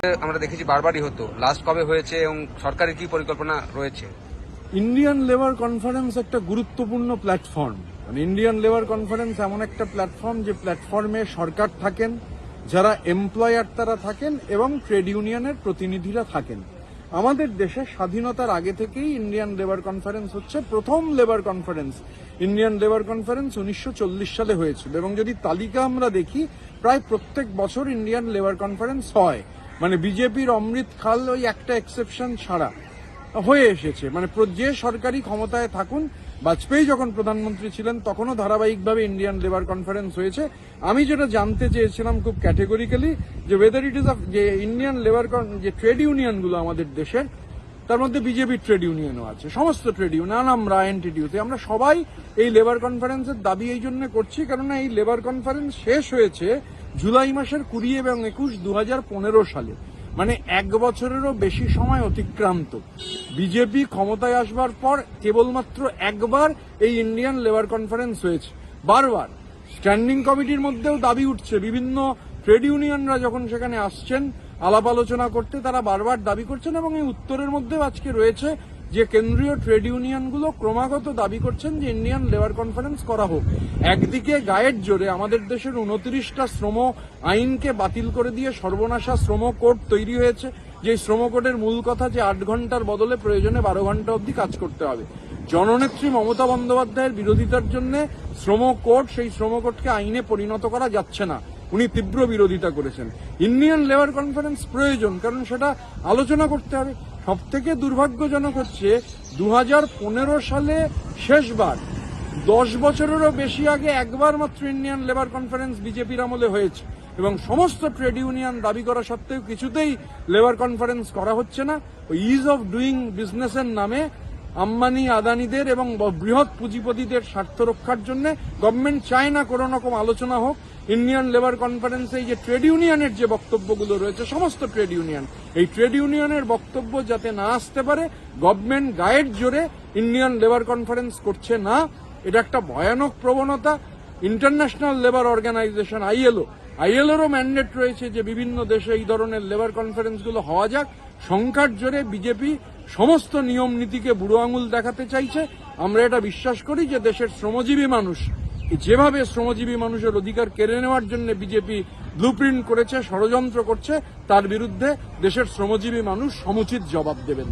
আমরা দেখেছি বারবারই হতো, লাস্ট কবে হয়েছে এবং সরকারের কি পরিকল্পনা রয়েছে? ইন্ডিয়ান লেবার কনফারেন্স একটা গুরুত্বপূর্ণ প্ল্যাটফর্ম। মানে ইন্ডিয়ান লেবার কনফারেন্স এমন একটা প্ল্যাটফর্ম যে প্ল্যাটফর্মে সরকার থাকেন, যারা এমপ্লয়ার তারা থাকেন এবং ট্রেড ইউনিয়নের প্রতিনিধিরা থাকেন। আমাদের দেশে স্বাধীনতার আগে থেকেই ইন্ডিয়ান লেবার কনফারেন্স হচ্ছে। প্রথম labour conference Indian labour conference 1940 সালে হয়েছিল এবং যদি তালিকা আমরা দেখি প্রায় প্রত্যেক বছর ইন্ডিয়ান লেবার কনফারেন্স হয়। মানে বিজেপির অমৃত কাল ওই একটা এক্সেপশন ছাড়া হয়ে এসেছে। মানে যে সরকারি ক্ষমতায় থাকুন, বাজপেয়ী যখন প্রধানমন্ত্রী ছিলেন তখনও ধারাবাহিকভাবে ইন্ডিয়ান লেবার কনফারেন্স হয়েছে। আমি যেটা জানতে চেয়েছিলাম খুব ক্যাটেগরিক্যালি যে ওয়েদার ইট ইজ যে ইন্ডিয়ান লেবার যে ট্রেড ইউনিয়নগুলো আমাদের দেশের, তার মধ্যে বিজেপির ট্রেড ইউনিয়নও আছে, সমস্ত ট্রেড ইউনিয়ন আমরা এনটিটিউতে আমরা সবাই এই লেবার কনফারেন্সের দাবি এই জন্য করছি কারণ এই লেবার কনফারেন্স শেষ হয়েছে জুলাই মাসের 20 এবং 21, 2015 সালে। মানে এক বছরেরও বেশি সময় অতিক্রান্ত। বিজেপি ক্ষমতায় আসবার পর কেবলমাত্র একবার এই ইন্ডিয়ান লেবার কনফারেন্স হয়েছে। বারবার স্ট্যান্ডিং কমিটির মধ্যেও দাবি উঠছে, বিভিন্ন ট্রেড ইউনিয়নরা যখন সেখানে আসছেন আলাপ আলোচনা করতে তারা বারবার দাবি করছেন এবং এই উত্তরের মধ্যেও আজকে রয়েছে যে কেন্দ্রীয় ট্রেড ইউনিয়নগুলো ক্রমাগত দাবি করছেন যে ইন্ডিয়ান লেবার কনফারেন্স করা হোক। একদিকে গায়ের জোরে আমাদের দেশের 29টা শ্রম আইনকে বাতিল করে দিয়ে সর্বনাশা শ্রম কোড তৈরি হয়েছে, যে শ্রম কোডের মূল কথা যে 8 ঘন্টার বদলে প্রয়োজনে 12 ঘন্টা অবধি কাজ করতে হবে। জননেত্রী মমতা বন্দ্যোপাধ্যায়ের বিরোধিতার জন্য শ্রম কোড, সেই শ্রম কোডকে আইনে পরিণত করা যাচ্ছে না, উনি তীব্র বিরোধিতা করেছেন। ইন্ডিয়ান লেবার কনফারেন্স প্রয়োজন কারণ সেটা আলোচনা করতে হবে। সব থেকে দুর্ভাগ্যজনক হচ্ছে 2015 সালে শেষবার, 10 বছরেরও বেশি আগে একবার মাত্র ইন্ডিয়ান লেবার কনফারেন্স বিজেপির আমলে হয়েছে এবং সমস্ত ট্রেড ইউনিয়ন দাবি করা সত্ত্বেও কিছুতেই লেবার কনফারেন্স করা হচ্ছে না। ওই ইজ অফ ডুইং বিজনেসের নামে আম্বানি আদানিদের এবং বৃহৎ পুঁজিপতিদের স্বার্থ রক্ষার জন্য গভর্নমেন্ট চায় না কোনো রকম আলোচনা হোক। ইন্ডিয়ান লেবার কনফারেন্সে যে ট্রেড ইউনিয়নের যে বক্তব্যগুলো রয়েছে, সমস্ত ট্রেড ইউনিয়ন, এই ট্রেড ইউনিয়নের বক্তব্য যাতে না আসতে পারে, গভর্নমেন্ট গায়ের জোরে ইন্ডিয়ান লেবার কনফারেন্স করছে না, এটা একটা ভয়ানক প্রবণতা। ইন্টারন্যাশনাল লেবার অর্গানাইজেশন আইএলওরও ম্যান্ডেট রয়েছে যে বিভিন্ন দেশে এই ধরনের লেবার কনফারেন্সগুলো হওয়া যাক। সংখ্যার জোরে বিজেপি সমস্ত নিয়ম নীতিকে বুড়ো আঙুল দেখাতে চাইছে। আমরা এটা বিশ্বাস করি যে দেশের শ্রমজীবী মানুষ যেভাবে শ্রমজীবী মানুষের অধিকার কেড়ে নেওয়ার জন্য বিজেপি ব্লুপ্রিন্ট করেছে, ষড়যন্ত্র করছে, তার বিরুদ্ধে দেশের শ্রমজীবী মানুষ সমুচিত জবাব দেবেন।